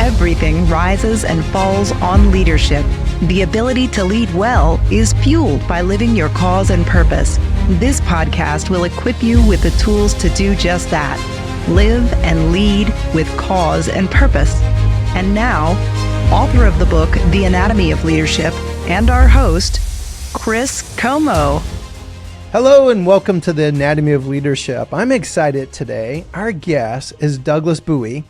Everything rises and falls on leadership. The ability to lead well is fueled by living your cause and purpose. This podcast will equip you with the tools to do just that. Live and lead with cause and purpose. And now, author of the book, The Anatomy of Leadership, and our host, Chris Comeaux. Hello and welcome to The Anatomy of Leadership. I'm excited today. Our guest is Douglas Bouey.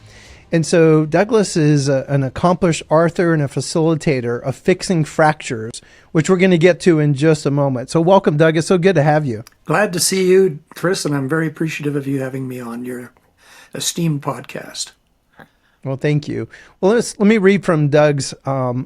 And so Douglas is an accomplished author and a facilitator of fixing fractures, which we're going to get to in just a moment. So welcome, Doug. It's so good to have you. Glad to see you, Chris, and I'm very appreciative of you having me on your esteemed podcast. Well, thank you. Well, let me read from Doug's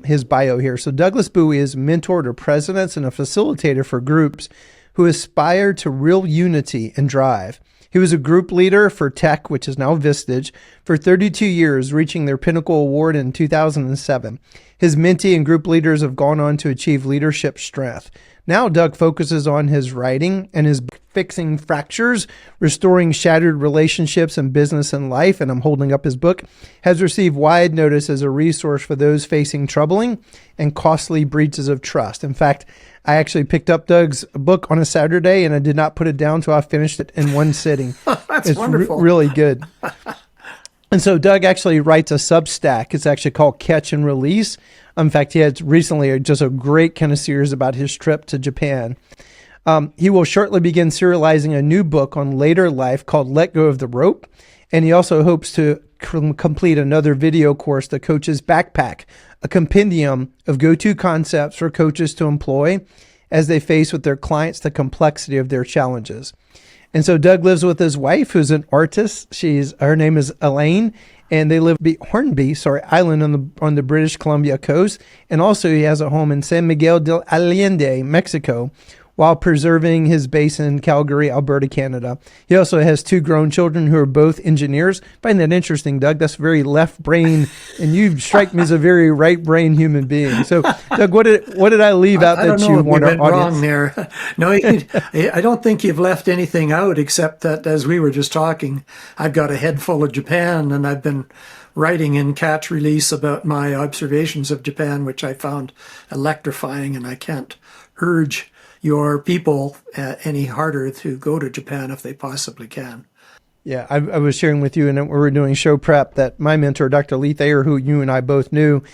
his bio here. So Douglas Bouey is mentor to presidents and a facilitator for groups who aspire to real unity and drive. He was a group leader for Tech, which is now Vistage, for 32 years, reaching their Pinnacle Award in 2007. His mentee and group leaders have gone on to achieve leadership strength. Now Doug focuses on his writing and his fixing fractures, restoring shattered relationships in business and life, and I'm holding up his book, has received wide notice as a resource for those facing troubling and costly breaches of trust. In fact, I actually picked up Doug's book on a Saturday, and I did not put it down until I finished it in one sitting. That's wonderful. Really good. And so Doug actually writes a Substack. It's actually called Catch and Release. In fact, he had recently just a great kind of series about his trip to Japan. He will shortly begin serializing a new book on later life called Let Go of the Rope. And he also hopes to complete another video course, The Coach's Backpack, a compendium of go-to concepts for coaches to employ as they face with their clients the complexity of their challenges. And so Doug lives with his wife, who's an artist. Her name is Elaine, and they live Hornby Island on the British Columbia coast. And also he has a home in San Miguel de Allende, Mexico, while preserving his base in Calgary, Alberta, Canada. He also has two grown children who are both engineers. Find that interesting, Doug. That's very left brain, and you strike me as a very right brain human being. So, Doug, what did I leave out that you want our audience? Wrong there. No, I don't think you've left anything out, except that, as we were just talking, I've got a head full of Japan, and I've been writing in Catch Release about my observations of Japan, which I found electrifying, and I can't urge your people any harder to go to Japan if they possibly can. Yeah, I was sharing with you, and we were doing show prep, that my mentor, Dr. Lee Thayer, who you and I both knew,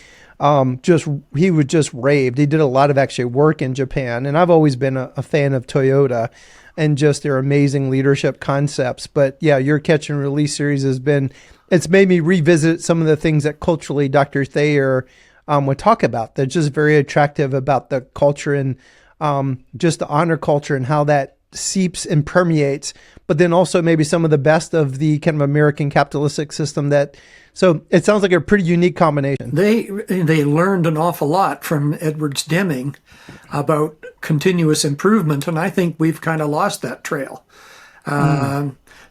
he was just raved. He did a lot of actually work in Japan, and I've always been a fan of Toyota and just their amazing leadership concepts. But yeah, your Catch and Release series it's made me revisit some of the things that culturally Dr. Thayer would talk about. They're just very attractive about the culture and just the honor culture and how that seeps and permeates, but then also maybe some of the best of the kind of American capitalistic system so it sounds like a pretty unique combination. They learned an awful lot from Edwards Deming about continuous improvement, and I think we've kind of lost that trail.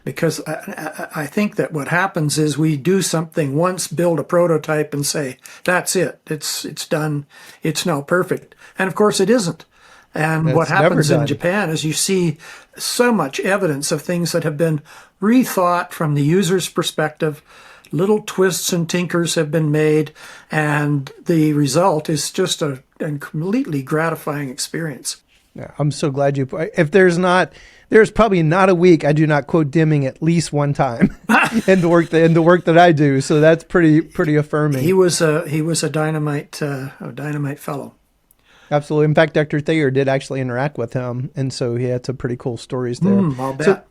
Because I think that what happens is we do something once, build a prototype and say, that's it, it's done, it's now perfect. And of course it isn't. And what happens in Japan is you see so much evidence of things that have been rethought from the user's perspective. Little twists and tinkers have been made, and the result is just a completely gratifying experience. Yeah, I'm so glad if there's probably not a week I do not quote Deming at least one time in the work that I do. So that's pretty affirming. He was a dynamite fellow. Absolutely. In fact, Dr. Thayer did actually interact with him, and so he had some pretty cool stories there. I'll bet.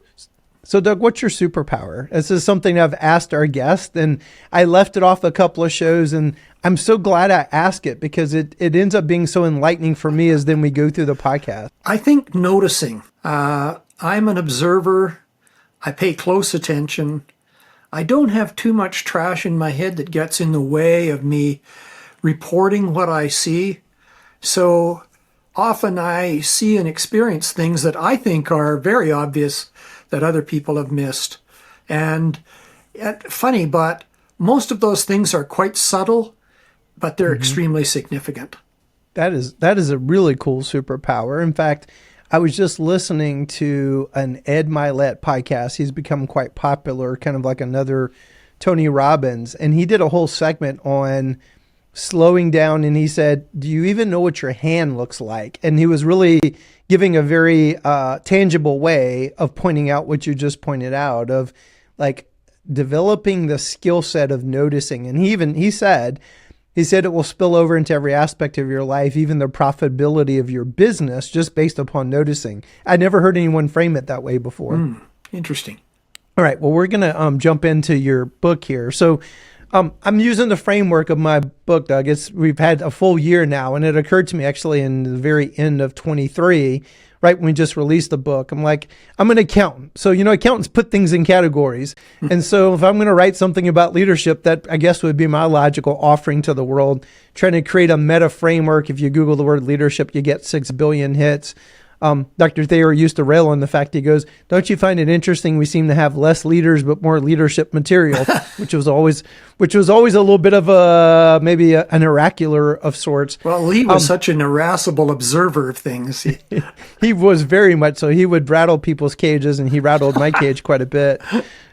So, Doug, what's your superpower? This is something I've asked our guests, and I left it off a couple of shows, and I'm so glad I asked it because it ends up being so enlightening for me as then we go through the podcast. I think noticing. I'm an observer. I pay close attention. I don't have too much trash in my head that gets in the way of me reporting what I see. So often I see and experience things that I think are very obvious that other people have missed. And funny, but most of those things are quite subtle, but they're extremely significant. That is a really cool superpower. In fact, I was just listening to an Ed Milet podcast. He's become quite popular, kind of like another Tony Robbins, and he did a whole segment on slowing down, and he said, do you even know what your hand looks like? And he was really giving a very tangible way of pointing out what you just pointed out, of like developing the skill set of noticing. And he said it will spill over into every aspect of your life, even the profitability of your business, just based upon noticing. I never heard anyone frame it that way before. Interesting. All right. Well, we're going to jump into your book here. So I'm using the framework of my book, Doug. We've had a full year now, and it occurred to me actually in the very end of 23, right when we just released the book. I'm like, I'm an accountant. So, accountants put things in categories. And so if I'm going to write something about leadership, that I guess would be my logical offering to the world, trying to create a meta framework. If you Google the word leadership, you get 6 billion hits. Dr. Thayer used to rail on the fact, he goes, don't you find it interesting we seem to have less leaders but more leadership material, which was always a little bit of an oracular of sorts. Well, Lee was such an irascible observer of things. He was very much so. He would rattle people's cages, and he rattled my cage quite a bit.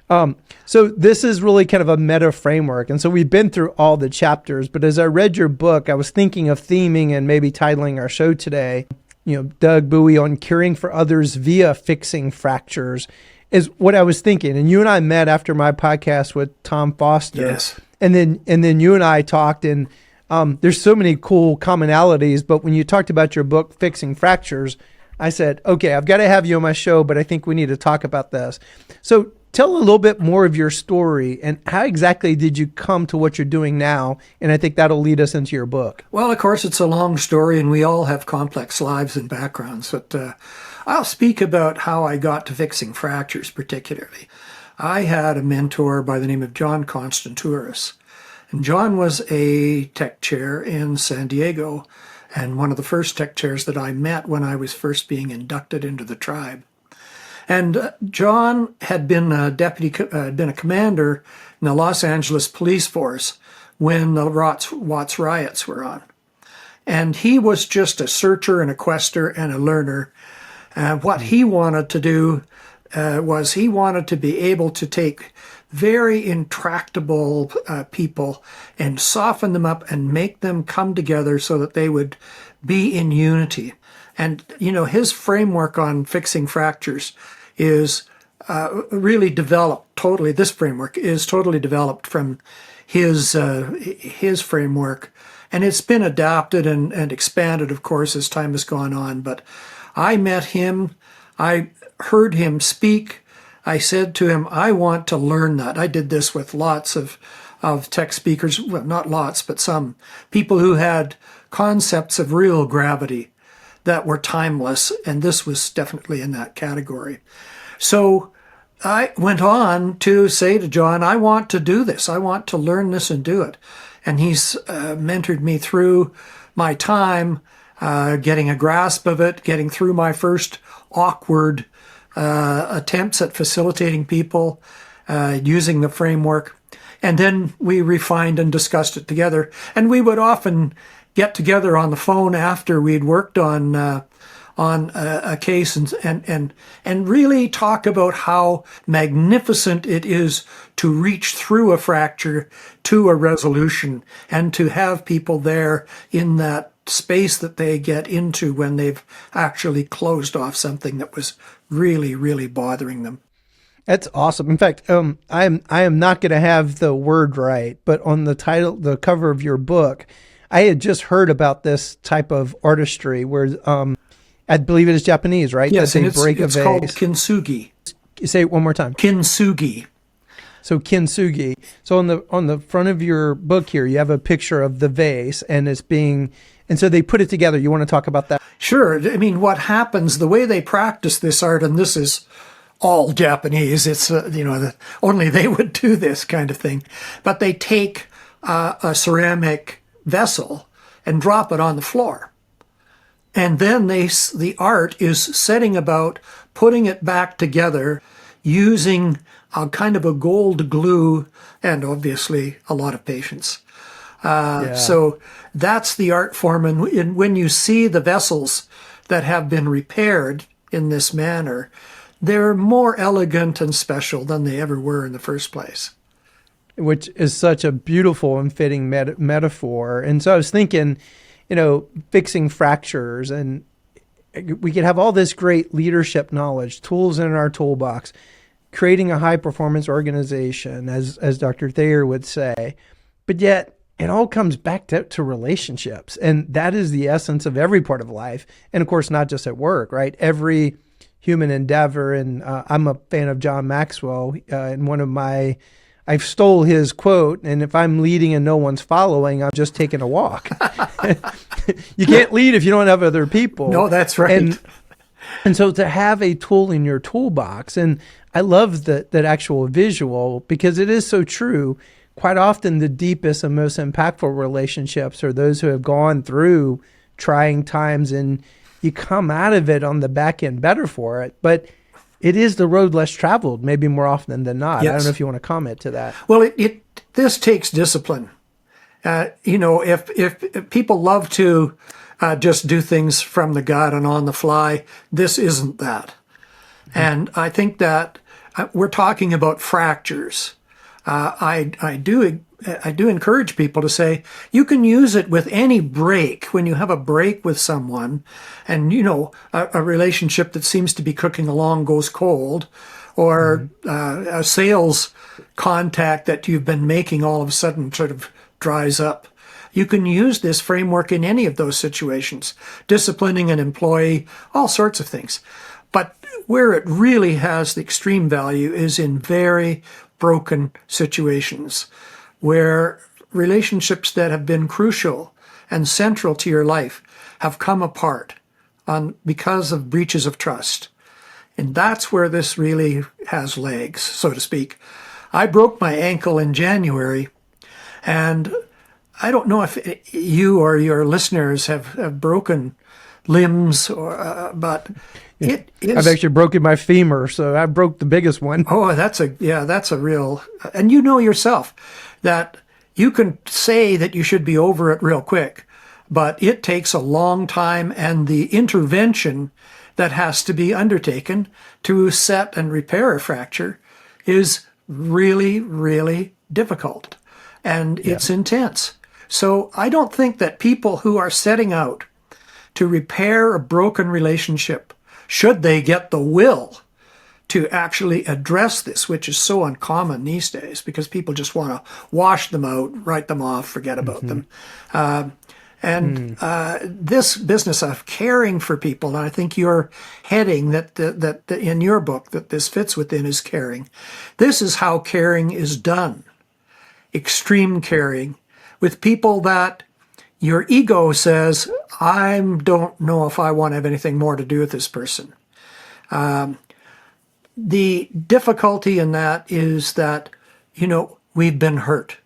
So this is really kind of a meta framework. And so we've been through all the chapters, but as I read your book, I was thinking of theming and maybe titling our show today, Doug Bouey on caring for others via fixing fractures is what I was thinking. And you and I met after my podcast with Tom Foster. Yes. And then you and I talked, and there's so many cool commonalities. But when you talked about your book, Fixing Fractures, I said, okay, I've got to have you on my show, but I think we need to talk about this. So tell a little bit more of your story, and how exactly did you come to what you're doing now? And I think that'll lead us into your book. Well, of course, it's a long story, and we all have complex lives and backgrounds. But I'll speak about how I got to fixing fractures particularly. I had a mentor by the name of John Constantouris. And John was a tech chair in San Diego, and one of the first tech chairs that I met when I was first being inducted into the tribe. And John had been a commander in the Los Angeles police force when the Watts riots were on. And he was just a searcher and a quester and a learner. What he wanted to do was he wanted to be able to take very intractable people and soften them up and make them come together so that they would be in unity. And, his framework on fixing fractures is really developed totally. This framework is totally developed from his framework, and it's been adapted and expanded, of course, as time has gone on. But I met him, I heard him speak. I said to him, I want to learn that. I did this with lots of tech speakers, well, not lots, but some people who had concepts of real gravity that were timeless, and this was definitely in that category. So I went on to say to John, I want to do this. I want to learn this and do it. And he's mentored me through my time, getting a grasp of it, getting through my first awkward attempts at facilitating people, using the framework. And then we refined and discussed it together. And we would often get together on the phone after we'd worked on a case and really talk about how magnificent it is to reach through a fracture to a resolution, and to have people there in that space that they get into when they've actually closed off something that was really, really bothering them. That's awesome. In fact, I am not going to have the word right, but on the cover of your book, I had just heard about this type of artistry where I believe it is Japanese, right? Yes, and it's called Kintsugi. Say it one more time. Kintsugi. So Kintsugi. So on the front of your book here, you have a picture of the vase, and and so they put it together. You want to talk about that? Sure. I mean, what happens, the way they practice this art, and this is all Japanese, it's, only they would do this kind of thing, but they take a ceramic vessel and drop it on the floor. And then the art is setting about putting it back together using a kind of a gold glue and obviously a lot of patience. So that's the art form. And when you see the vessels that have been repaired in this manner, they're more elegant and special than they ever were in the first place. which is such a beautiful and fitting metaphor. And so I was thinking, fixing fractures, and we could have all this great leadership knowledge, tools in our toolbox, creating a high performance organization, as Dr. Thayer would say. But yet it all comes back to relationships. And that is the essence of every part of life. And of course, not just at work, right? Every human endeavor. And I'm a fan of John Maxwell. And I stole his quote, and if I'm leading and no one's following, I'm just taking a walk. You can't lead if you don't have other people. No, that's right. And so to have a tool in your toolbox, and I love that actual visual, because it is so true. Quite often the deepest and most impactful relationships are those who have gone through trying times, and you come out of it on the back end better for it. But it is the road less traveled, maybe more often than not. Yes. I don't know if you want to comment to that. Well, this takes discipline. If people love to just do things from the gut and on the fly, this isn't that. And I think that we're talking about fractures. I do encourage people to say you can use it with any break. When you have a break with someone, and a relationship that seems to be cooking along goes cold, or a sales contact that you've been making all of a sudden sort of dries up. You can use this framework in any of those situations, disciplining an employee, all sorts of things. But where it really has the extreme value is in very broken situations, where relationships that have been crucial and central to your life have come apart because of breaches of trust. And that's where this really has legs, so to speak. I broke my ankle in January, and I don't know if you or your listeners have broken limbs, but it is. I've actually broken my femur, so I broke the biggest one. Oh, that's a real, and you know yourself that you can say that you should be over it real quick, but it takes a long time, and the intervention that has to be undertaken to set and repair a fracture is really, really difficult, and it's intense. So I don't think that people who are setting out to repair a broken relationship, should they get the will to actually address this, which is so uncommon these days because people just want to wash them out, write them off, forget about them. This business of caring for people, and I think your heading that in your book that this fits within is caring. This is how caring is done. Extreme caring with people that your ego says, I don't know if I want to have anything more to do with this person. The difficulty in that is that, we've been hurt,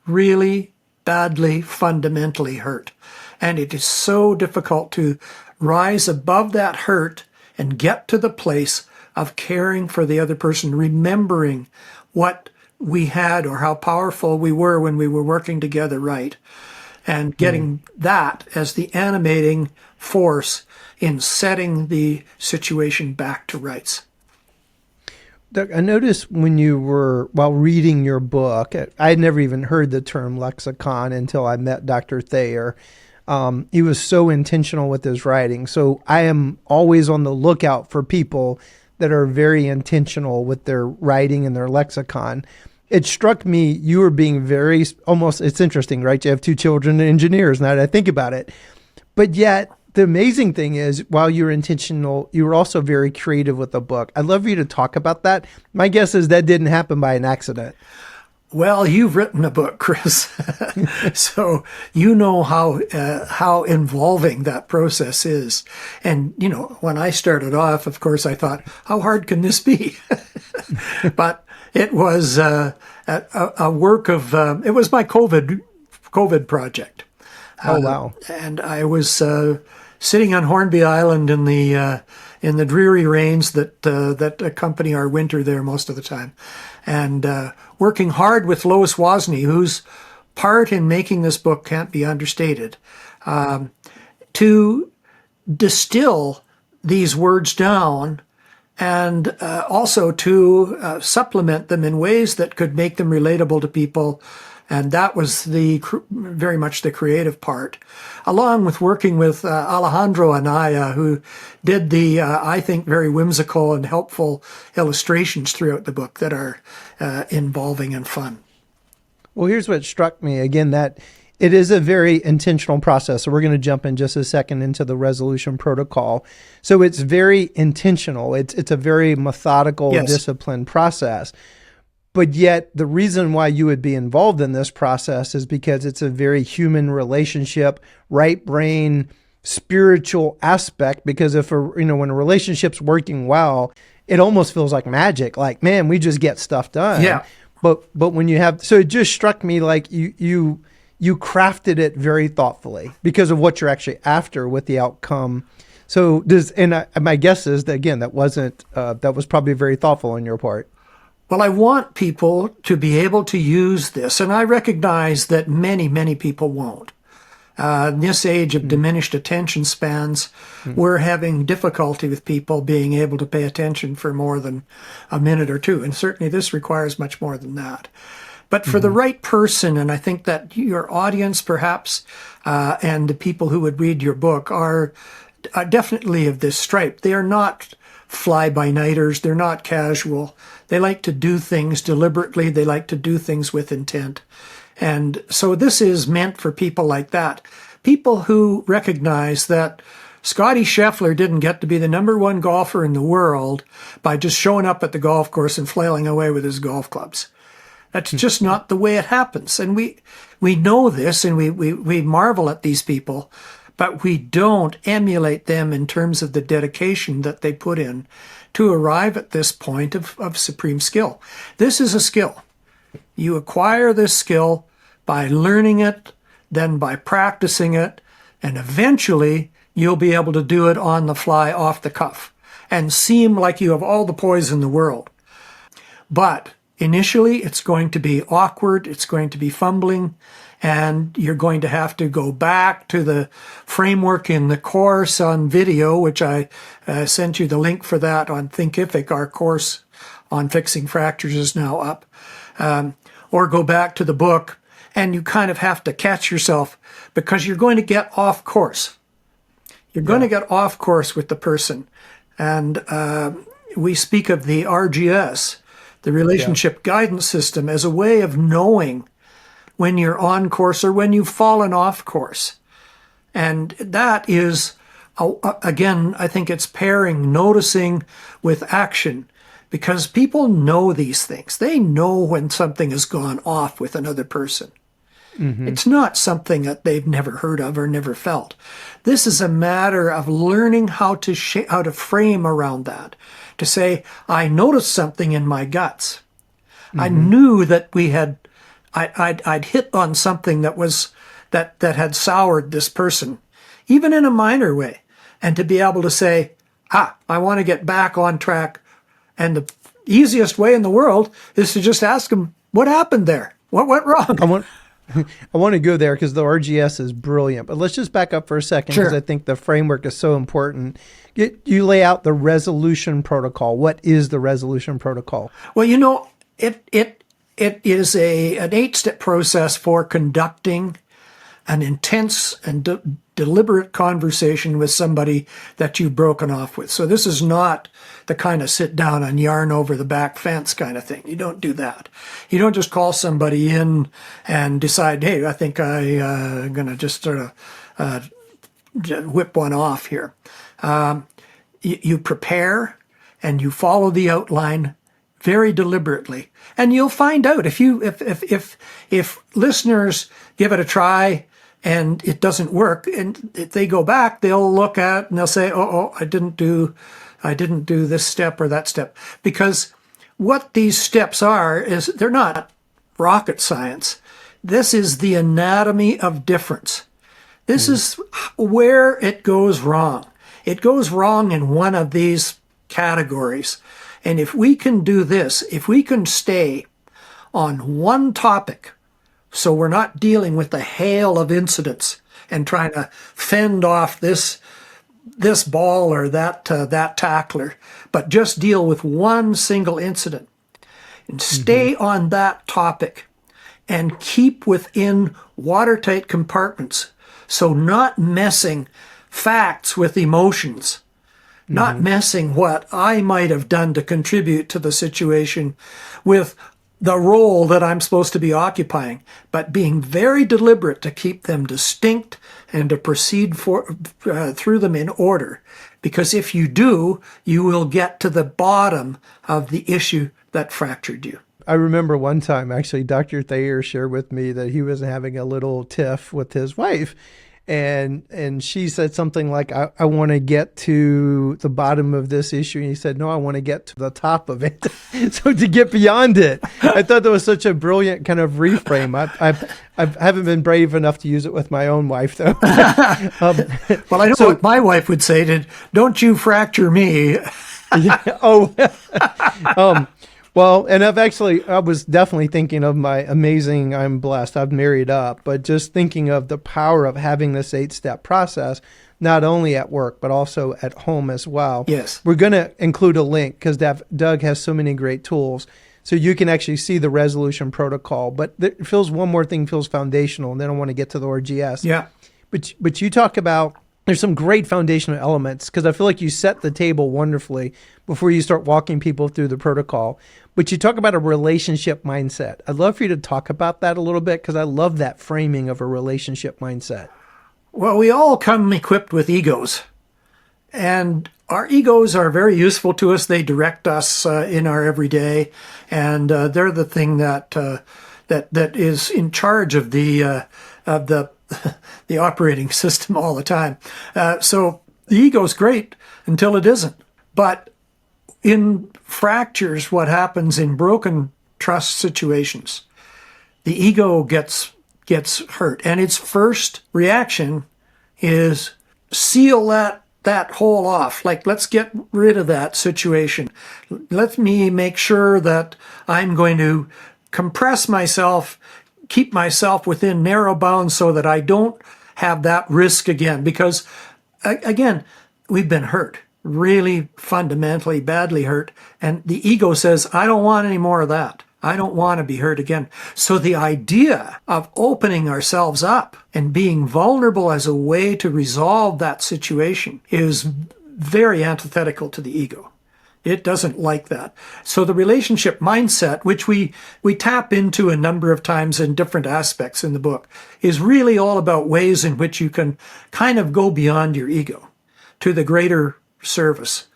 really badly, fundamentally hurt. And it is so difficult to rise above that hurt and get to the place of caring for the other person, remembering what we had or how powerful we were when we were working together right, and getting that as the animating force in setting the situation back to rights. Doug, I noticed while reading your book, I had never even heard the term lexicon until I met Dr. Thayer. He was so intentional with his writing. So I am always on the lookout for people that are very intentional with their writing and their lexicon. It struck me you were being very, almost, it's interesting, right? You have two children engineers, now that I think about it. But yet, the amazing thing is, while you're intentional, you were also very creative with the book. I'd love for you to talk about that. My guess is that didn't happen by an accident. Well, you've written a book, Chris, so you know how involving that process is. And, when I started off, of course, I thought, how hard can this be? But it was a work of, it was my COVID project. Oh, wow. And I was sitting on Hornby Island in the dreary rains that accompany our winter there most of the time, and working hard with Lois Wozni, whose part in making this book can't be understated, to distill these words down and also to supplement them in ways that could make them relatable to people. And that was very much the creative part, along with working with Alejandro Anaya, who did the, I think, very whimsical and helpful illustrations throughout the book that are involving and fun. Well, here's what struck me again, that it is a very intentional process. So we're going to jump in just a second into the resolution protocol. So it's very intentional. It's a very methodical, Yes. disciplined process. But yet the reason why you would be involved in this process is because it's a very human relationship, right brain, spiritual aspect. Because when a relationship's working well, it almost feels like magic. Like, man, we just get stuff done. Yeah. But when you have, so it just struck me like you crafted it very thoughtfully because of what you're actually after with the outcome. So my guess is that, again, that was probably very thoughtful on your part. Well, I want people to be able to use this, and I recognize that many, many people won't. In this age of diminished attention spans, we're having difficulty with people being able to pay attention for more than a minute or two, and certainly this requires much more than that. But for the right person, and I think that your audience perhaps, and the people who would read your book are definitely of this stripe. They are not fly-by-nighters. They're not casual. They like to do things deliberately. They like to do things with intent. And so this is meant for people like that. People who recognize that Scotty Scheffler didn't get to be the #1 golfer in the world by just showing up at the golf course and flailing away with his golf clubs. That's just not the way it happens. And we know this, and we marvel at these people, but we don't emulate them in terms of the dedication that they put in to arrive at this point of supreme skill. This is a skill. You acquire this skill by learning it, then by practicing it, and eventually you'll be able to do it on the fly, off the cuff, and seem like you have all the poise in the world. But initially, it's going to be awkward, it's going to be fumbling, and you're going to have to go back to the framework in the course on video, which I sent you the link for that on Thinkific. Our course on fixing fractures is now up. Or go back to the book, and you kind of have to catch yourself because you're going to get off course. You're going to get off course with the person. And we speak of the RGS, the relationship guidance system, as a way of knowing when you're on course or when you've fallen off course. And that is, again, I think it's pairing noticing with action, because people know these things. They know when something has gone off with another person. It's not something that they've never heard of or never felt. This is a matter of learning how to frame around that. To say, I noticed something in my guts. I knew that I'd hit on something that had soured this person, even in a minor way. And to be able to say, I want to get back on track. And the easiest way in the world is to just ask them, what happened there? What went wrong? I want to go there because the RGS is brilliant. But let's just back up for a second because I think the framework is so important. You lay out the resolution protocol. What is the resolution protocol? Well, it is an 8-step process for conducting an intense and deliberate conversation with somebody that you've broken off with. So this is not the kind of sit down and yarn over the back fence kind of thing. You don't do that. You don't just call somebody in and decide, hey, I think I'm going to just sort of whip one off here. You prepare and you follow the outline very deliberately, and you'll find out if listeners give it a try and it doesn't work, and if they go back, they'll look at and they'll say, "Oh, I didn't do this step or that step," because what these steps are is they're not rocket science. This is the anatomy of difference. This is where it goes wrong. It goes wrong in one of these categories. And if we can do this, if we can stay on one topic, so we're not dealing with the hail of incidents and trying to fend off this this ball or that tackler, but just deal with one single incident and stay on that topic and keep within watertight compartments. So not messing facts with emotions, not messing what I might have done to contribute to the situation with the role that I'm supposed to be occupying, but being very deliberate to keep them distinct and to proceed through them in order. Because if you do, you will get to the bottom of the issue that fractured you. I remember one time, actually, Dr. Thayer shared with me that he was having a little tiff with his wife. And she said something like, I want to get to the bottom of this issue. And he said, no, I want to get to the top of it. So to get beyond it, I thought that was such a brilliant kind of reframe. I haven't been brave enough to use it with my own wife, though. Well, I know what my wife would say don't you fracture me. Well, and I was definitely thinking of my amazing, I'm blessed, I've married up, but just thinking of the power of having this 8-step process, not only at work, but also at home as well. Yes. We're going to include a link because Doug has so many great tools. So you can actually see the resolution protocol, but it feels one more thing feels foundational, and then I want to get to the RGS. Yeah. But you talk about, there's some great foundational elements because I feel like you set the table wonderfully before you start walking people through the protocol. But you talk about a relationship mindset. I'd love for you to talk about that a little bit because I love that framing of a relationship mindset. Well, we all come equipped with egos, and our egos are very useful to us. They direct us in our everyday, and they're the thing that is in charge of the operating system all the time. So the ego's great until it isn't. But in fractures, what happens in broken trust situations, the ego gets hurt, and its first reaction is seal that hole off. Like, let's get rid of that situation. Let me make sure that I'm going to compress myself, keep myself within narrow bounds so that I don't have that risk again. Because, again, we've been hurt, really fundamentally badly hurt. And the ego says, I don't want any more of that. I don't want to be hurt again. So the idea of opening ourselves up and being vulnerable as a way to resolve that situation is very antithetical to the ego. It doesn't like that. So the relationship mindset, which we tap into a number of times in different aspects in the book, is really all about ways in which you can kind of go beyond your ego to the greater service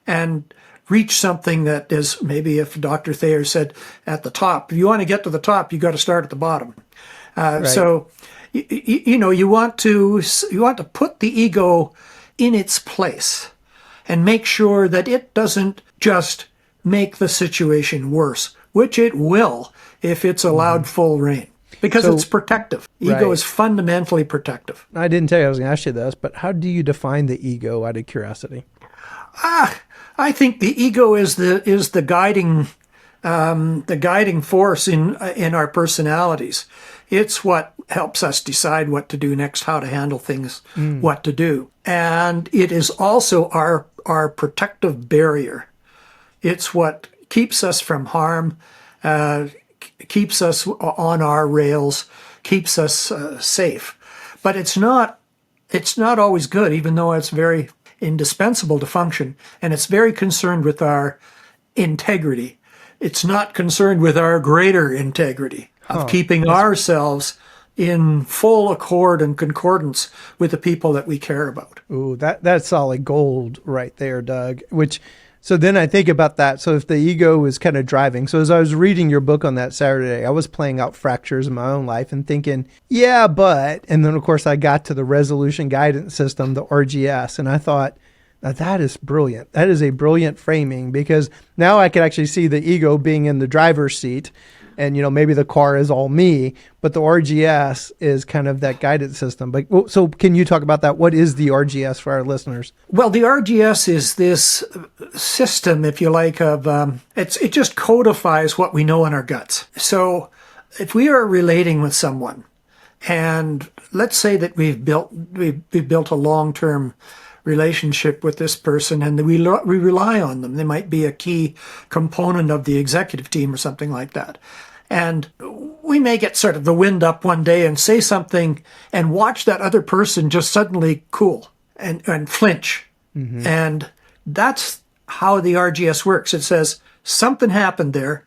and reach something that is, maybe if Dr. Thayer said at the top, if you want to get to the top, you got to start at the bottom. Right. So, you want to put the ego in its place and make sure that it doesn't just make the situation worse, which it will if it's allowed full reign, because it's protective. Ego is fundamentally protective. I didn't tell you I was going to ask you this, but how do you define the ego out of curiosity? I think the ego is the guiding force in our personalities. It's what helps us decide what to do next, how to handle things, what to do. And it is also our protective barrier. It's what keeps us from harm, keeps us on our rails, keeps us safe. But it's not always good, even though it's very indispensable to function, and it's very concerned with our integrity. It's not concerned with our greater integrity of keeping ourselves in full accord and concordance with the people that we care about. Ooh, that's solid gold right there, Doug. So then I think about that. So if the ego is kind of driving. So as I was reading your book on that Saturday, I was playing out fractures in my own life and thinking, yeah, but, and then of course I got to the resolution guidance system, the RGS, and I thought, now that is brilliant. That is a brilliant framing, because now I can actually see the ego being in the driver's seat, and maybe the car is all me, but the RGS is kind of that guidance system. But so can you talk about that? What is the RGS for our listeners? Well, the RGS is this system, if you like, of it just codifies what we know in our guts. So if we are relating with someone, and let's say that we've built a long-term relationship with this person, and we rely on them. They might be a key component of the executive team or something like that. And we may get sort of the wind up one day and say something and watch that other person just suddenly cool and flinch. And that's how the RGS works. It says, something happened there.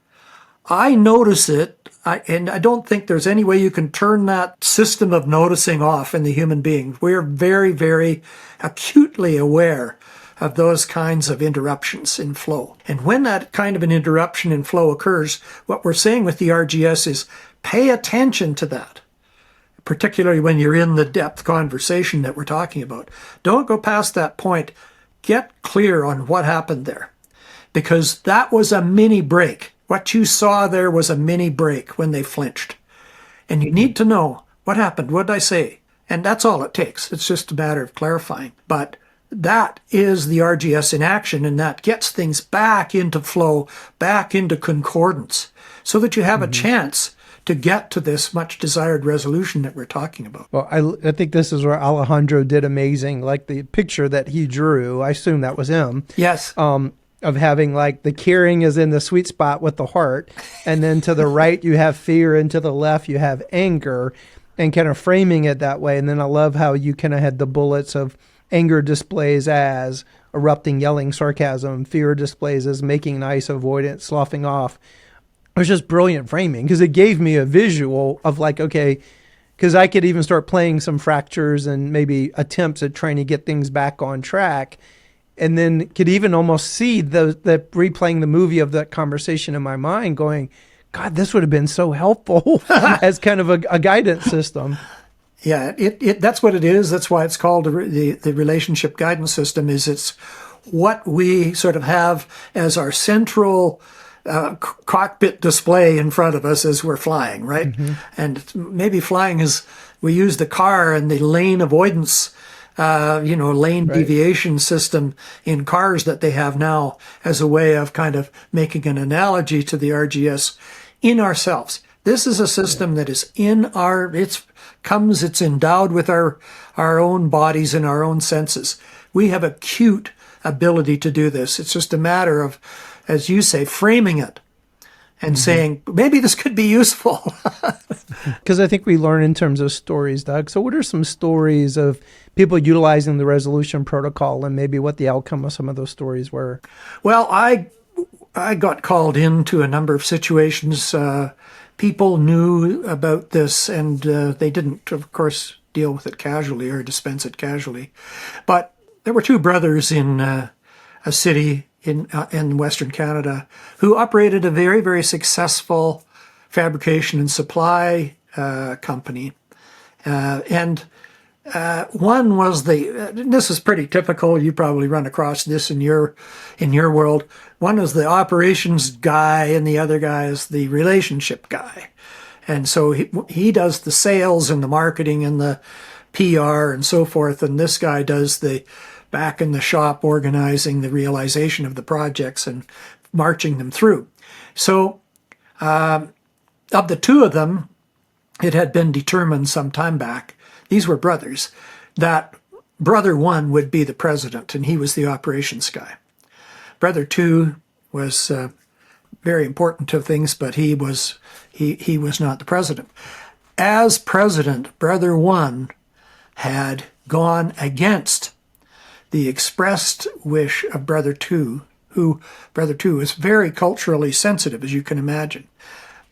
I notice it, and I don't think there's any way you can turn that system of noticing off in the human being. We're very, very acutely aware of those kinds of interruptions in flow. And when that kind of an interruption in flow occurs, what we're saying with the RGS is pay attention to that, particularly when you're in the depth conversation that we're talking about. Don't go past that point. Get clear on what happened there, because that was a mini break. What you saw there was a mini break when they flinched. And you need to know what happened. What did I say? And that's all it takes. It's just a matter of clarifying. But that is the RGS in action, and that gets things back into flow, back into concordance, so that you have a chance to get to this much desired resolution that we're talking about. Well, I think this is where Alejandro did amazing. Like the picture that he drew, I assume that was him. Yes. Of having like the caring is in the sweet spot with the heart. And then to the right, you have fear, and to the left, you have anger, and kind of framing it that way. And then I love how you kind of had the bullets of anger displays as erupting, yelling, sarcasm, fear displays as making nice, avoidance, sloughing off. It was just brilliant framing, because it gave me a visual of like, okay, because I could even start playing some fractures and maybe attempts at trying to get things back on track, and then could even almost see the replaying the movie of that conversation in my mind going, God, this would have been so helpful as kind of a guidance system. Yeah, that's what it is. That's why it's called the relationship guidance system. Is it's what we sort of have as our central cockpit display in front of us as we're flying, right? And maybe flying is, we use the car and the lane avoidance, lane deviation system in cars that they have now as a way of kind of making an analogy to the RGS in ourselves. This is a system that is in it's endowed with our own bodies and our own senses. We have acute ability to do this. It's just a matter of, as you say, framing it and saying, maybe this could be useful. Because I think we learn in terms of stories, Doug. So what are some stories of people utilizing the resolution protocol, and maybe what the outcome of some of those stories were? Well, I got called into a number of situations. People knew about this, and they didn't, of course, deal with it casually or dispense it casually. But there were two brothers in a city in Western Canada who operated a very, very successful fabrication and supply company. And one was this is pretty typical. You probably run across this in your world. One is the operations guy, and the other guy is the relationship guy. And so he does the sales and the marketing and the PR and so forth. And this guy does the back in the shop, organizing the realization of the projects and marching them through. So of the two of them, it had been determined some time back, these were brothers, that brother one would be the president, and he was the operations guy. Brother two was very important to things, but he was not the president. As president, brother one had gone against the expressed wish of brother two, who brother two is very culturally sensitive, as you can imagine.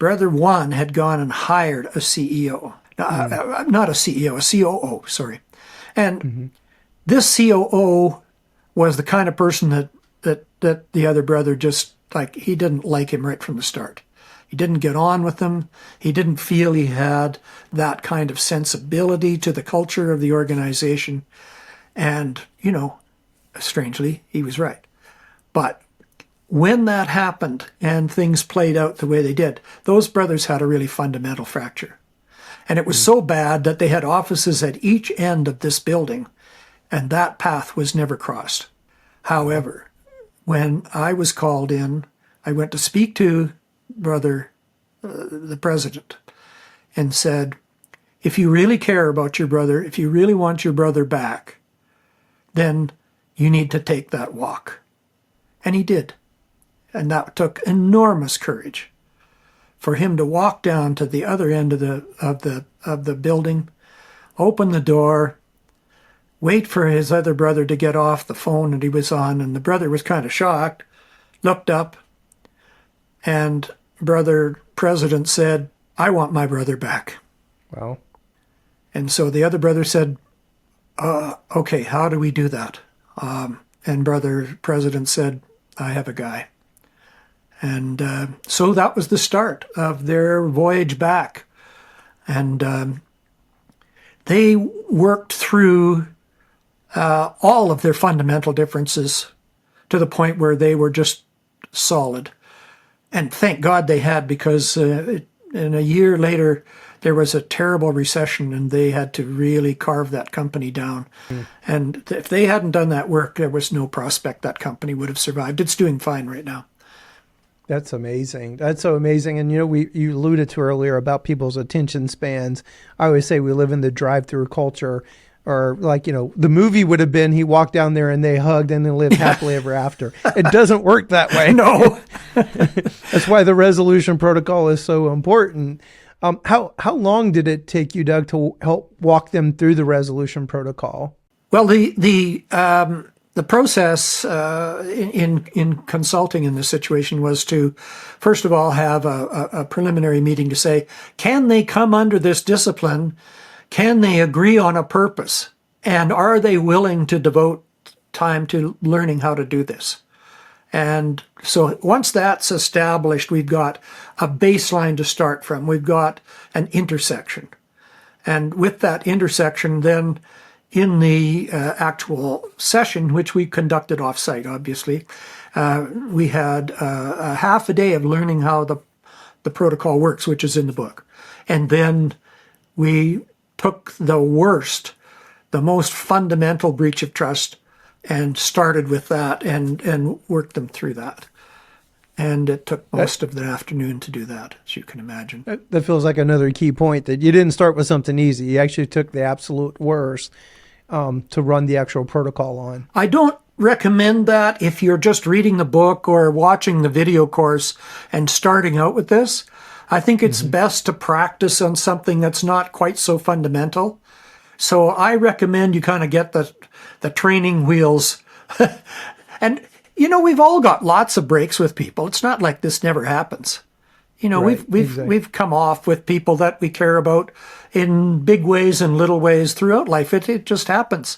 Brother one had gone and hired a CEO, not a CEO, a COO, sorry. And this COO was the kind of person that the other brother just, like, he didn't like him right from the start. He didn't get on with him. He didn't feel he had that kind of sensibility to the culture of the organization. And, strangely, he was right. But when that happened and things played out the way they did, those brothers had a really fundamental fracture. And it was so bad that they had offices at each end of this building, and that path was never crossed. However, when I was called in, I went to speak to the president, and said, if you really care about your brother, if you really want your brother back, then you need to take that walk. And he did. And that took enormous courage for him to walk down to the other end of the building, open the door, wait for his other brother to get off the phone that he was on, and the brother was kind of shocked, looked up, and brother president said, "I want my brother back." Wow. And so the other brother said, "Okay, how do we do that?" And brother president said, "I have a guy." And so that was the start of their voyage back. And they worked through all of their fundamental differences to the point where they were just solid. And thank God they had, because in a year later, there was a terrible recession and they had to really carve that company down. And if they hadn't done that work, there was no prospect that company would have survived. It's doing fine right now. That's amazing. That's so amazing. And, you know, you alluded to earlier about people's attention spans. I always say we live in the drive-through culture, or like, you know, the movie would have been he walked down there and they hugged and then lived happily ever after. It doesn't work that way. No. That's why the resolution protocol is so important. How long did it take you, Doug, to help walk them through the resolution protocol? Well, the process in consulting in this situation was to, first of all, have a preliminary meeting to say, can they come under this discipline? Can they agree on a purpose? And are they willing to devote time to learning how to do this? And so once that's established, we've got a baseline to start from. We've got an intersection. And with that intersection, then in the actual session, which we conducted off-site, obviously, we had a half a day of learning how the protocol works, which is in the book. And then we took the worst, the most fundamental breach of trust, and started with that and worked them through that. And it took most of the afternoon to do that, as you can imagine. That feels like another key point, that you didn't start with something easy. You actually took the absolute worst to run the actual protocol on. I don't recommend that if you're just reading the book or watching the video course and starting out with this. I think it's best to practice on something that's not quite so fundamental. So I recommend you kind of get the training wheels. And, you know, we've all got lots of breaks with people. It's not like this never happens. You know, Right, we've come off with people that we care about in big ways and little ways throughout life. It just happens.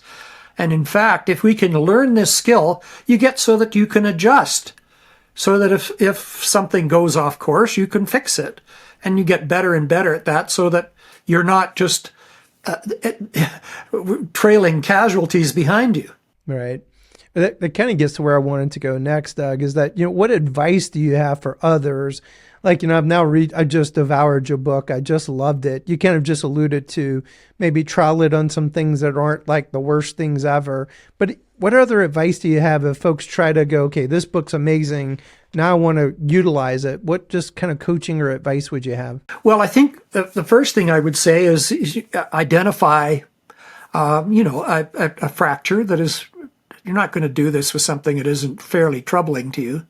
And in fact, if we can learn this skill, you get so that you can adjust. So that if something goes off course, you can fix it. And you get better and better at that, so that you're not just trailing casualties behind you. Right. That kind of gets to where I wanted to go next, Doug, is that, you know, what advice do you have for others? Like, you know, I just devoured your book. I just loved it. You kind of just alluded to maybe trial it on some things that aren't like the worst things ever. But what other advice do you have if folks try to go, okay, this book's amazing, now I want to utilize it? What just kind of coaching or advice would you have? Well, I think the first thing I would say is identify, a fracture that is, you're not going to do this with something that isn't fairly troubling to you,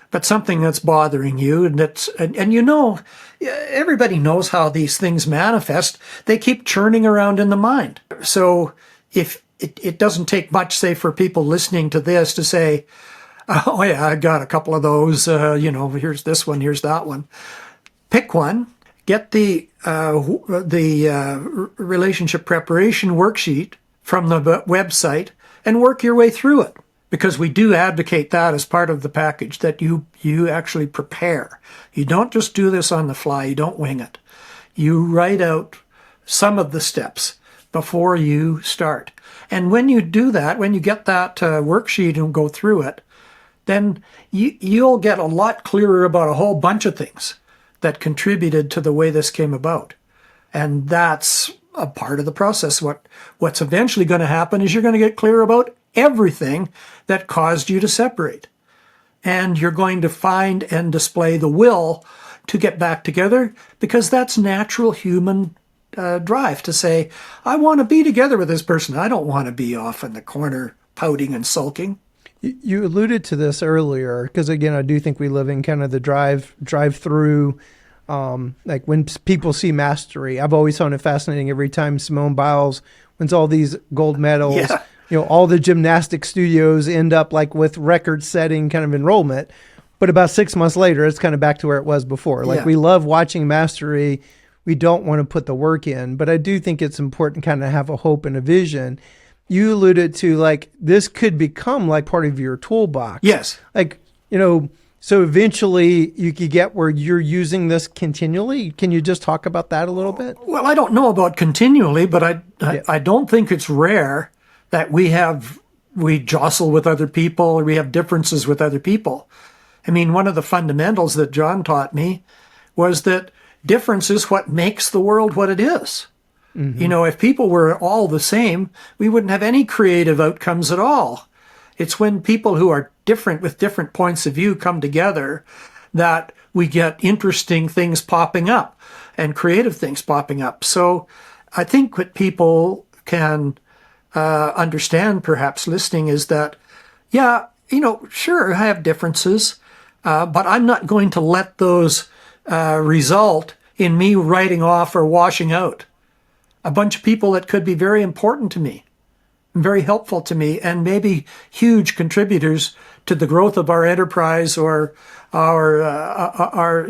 but something that's bothering you, and you know, everybody knows how these things manifest. They keep churning around in the mind. So if it doesn't take much, say, for people listening to this to say, oh yeah, I got a couple of those, here's this one, here's that one. Pick one, get the relationship preparation worksheet from the website and work your way through it. Because we do advocate that as part of the package, that you actually prepare. You don't just do this on the fly. You don't wing it. You write out some of the steps before you start. And when you do that, when you get that worksheet and go through it, then you'll get a lot clearer about a whole bunch of things that contributed to the way this came about. And that's a part of the process. What's eventually going to happen is you're going to get clear about everything that caused you to separate. And you're going to find and display the will to get back together, because that's natural human drive to say, I want to be together with this person. I don't want to be off in the corner pouting and sulking. You alluded to this earlier, because again, I do think we live in kind of the drive-through. Like when people see mastery, I've always found it fascinating every time Simone Biles wins all these gold medals. Yeah. All the gymnastic studios end up like with record-setting kind of enrollment. But about 6 months later, it's kind of back to where it was before. Like we love watching mastery. We don't want to put the work in. But I do think it's important kind of have a hope and a vision. You alluded to like this could become like part of your toolbox. Yes. Like, so eventually you could get where you're using this continually. Can you just talk about that a little bit? Well, I don't know about continually, but I don't think it's rare that we jostle with other people or we have differences with other people. I mean, one of the fundamentals that John taught me was that difference is what makes the world what it is. Mm-hmm. If people were all the same, we wouldn't have any creative outcomes at all. It's when people who are different with different points of view come together that we get interesting things popping up and creative things popping up. So I think what people can understand, perhaps listening, is that, sure, I have differences, but I'm not going to let those result in me writing off or washing out a bunch of people that could be very important to me, very helpful to me, and maybe huge contributors to the growth of our enterprise or our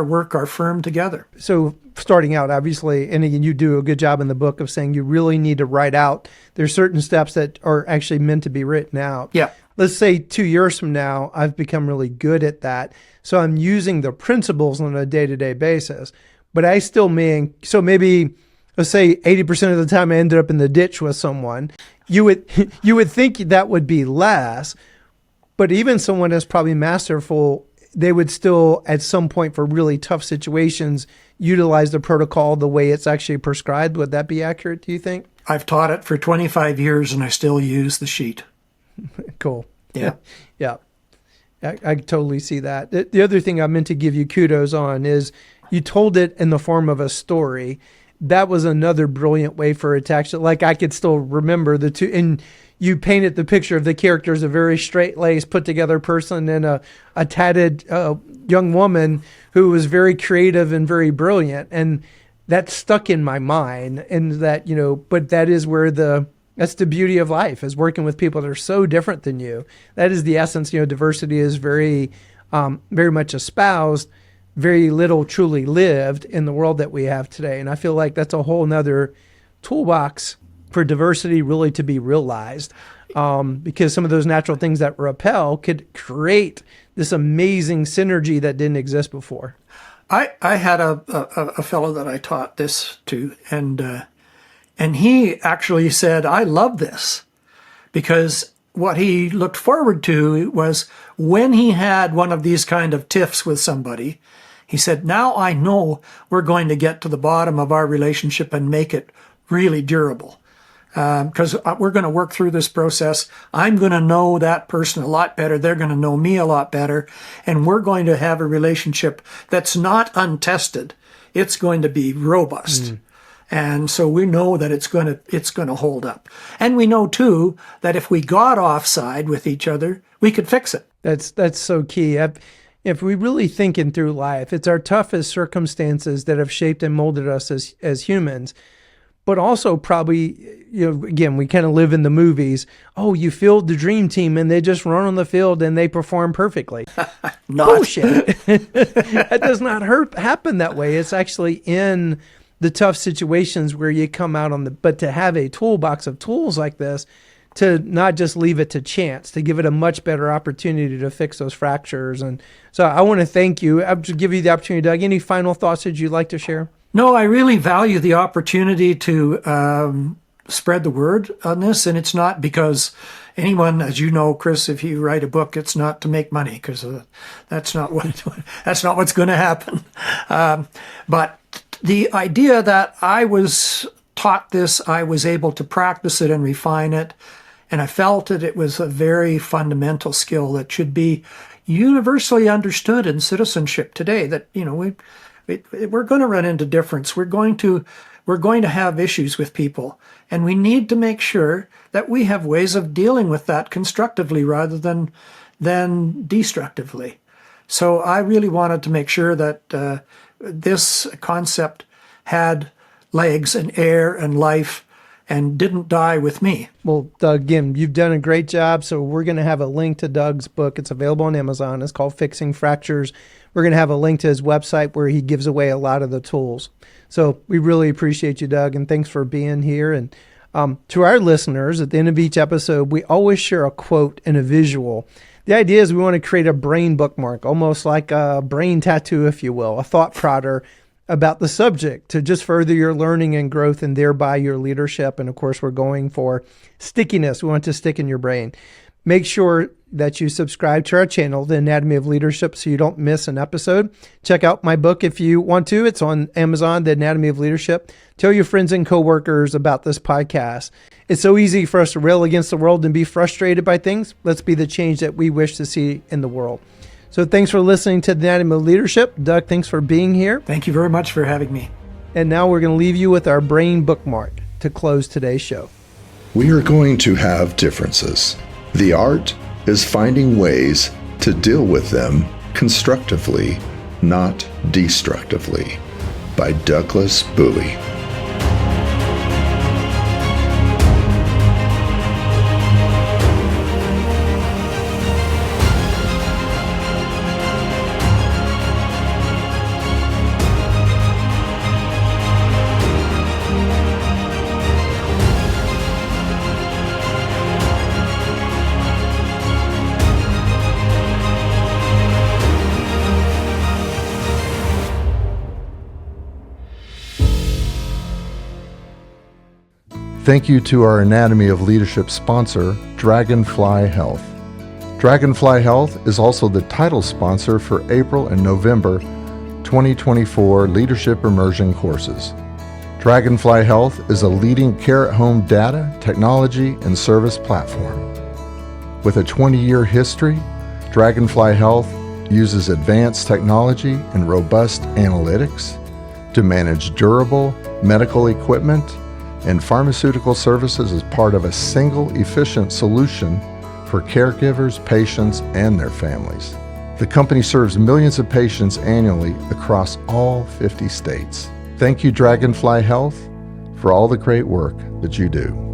work, our firm together. So starting out, obviously, and again, you do a good job in the book of saying you really need to write out. There's certain steps that are actually meant to be written out. Yeah. Let's say 2 years from now, I've become really good at that. So I'm using the principles on a day-to-day basis, but I still so maybe let's say 80% of the time I ended up in the ditch with someone. You would think that would be less, but even someone that's probably masterful, they would still at some point for really tough situations utilize the protocol the way it's actually prescribed. Would that be accurate, do you think? I've taught it for 25 years and I still use the sheet. Cool. Yeah. Yeah. I totally see that. The other thing I meant to give you kudos on is you told it in the form of a story. That was another brilliant way for it to actually, like I could still remember the two, and you painted the picture of the character as a very straight-laced, put-together person and a tatted young woman who was very creative and very brilliant. And that stuck in my mind, and that, but that is where that's the beauty of life, is working with people that are so different than you. That is the essence. Diversity is very, very much espoused, very little truly lived in the world that we have today. And I feel like that's a whole nother toolbox for diversity really to be realized, because some of those natural things that repel could create this amazing synergy that didn't exist before. I had a fellow that I taught this to, and he actually said, I love this, because what he looked forward to was when he had one of these kind of tiffs with somebody, he said, now I know we're going to get to the bottom of our relationship and make it really durable. Because we're going to work through this process. I'm going to know that person a lot better. They're going to know me a lot better. And we're going to have a relationship that's not untested. It's going to be robust. Mm. And so we know that it's going to hold up. And we know, too, that if we got offside with each other, we could fix it. That's so key. If we really thinking through life, it's our toughest circumstances that have shaped and molded us as humans. But also probably, again, we kind of live in the movies. Oh, you field the dream team and they just run on the field and they perform perfectly. Bullshit. That does not happen that way. It's actually in the tough situations where you come out but to have a toolbox of tools like this, to not just leave it to chance, to give it a much better opportunity to fix those fractures. And so I want to thank you. I'll just give you the opportunity, Doug. Any final thoughts that you'd like to share? No, I really value the opportunity to spread the word on this. And it's not because anyone, as you know, Chris, if you write a book, it's not to make money, because that's not what's going to happen. But the idea that I was taught this, I was able to practice it and refine it. And I felt that it was a very fundamental skill that should be universally understood in citizenship today, that, we're going to run into difference. We're going to we're going to have issues with people, and we need to make sure that we have ways of dealing with that constructively rather than destructively. So I really wanted to make sure that this concept had legs and air and life and didn't die with me. Well, Doug, again, you've done a great job. So we're going to have a link to Doug's book. It's available on Amazon. It's called Fixing Fractures. We're going to have a link to his website where he gives away a lot of the tools. So we really appreciate you, Doug, and thanks for being here. And to our listeners, at the end of each episode, we always share a quote and a visual. The idea is we want to create a brain bookmark, almost like a brain tattoo, if you will, a thought prodder about the subject to just further your learning and growth and thereby your leadership. And of course, we're going for stickiness. We want to stick in your brain. Make sure that you subscribe to our channel, The Anatomy of Leadership, so you don't miss an episode. Check out my book if you want to. It's on Amazon, The Anatomy of Leadership. Tell your friends and coworkers about this podcast. It's so easy for us to rail against the world and be frustrated by things. Let's be the change that we wish to see in the world. So thanks for listening to The Anatomy of Leadership. Doug, thanks for being here. Thank you very much for having me. And now we're going to leave you with our brain bookmark to close today's show. We are going to have differences. The art is finding ways to deal with them constructively, not destructively. By Douglas Bouey. Thank you to our Anatomy of Leadership sponsor, Dragonfly Health. Dragonfly Health is also the title sponsor for April and November 2024 Leadership Immersion courses. Dragonfly Health is a leading care-at-home data, technology, and service platform. With a 20-year history, Dragonfly Health uses advanced technology and robust analytics to manage durable medical equipment and pharmaceutical services as part of a single efficient solution for caregivers, patients, and their families. The company serves millions of patients annually across all 50 states. Thank you, Dragonfly Health, for all the great work that you do.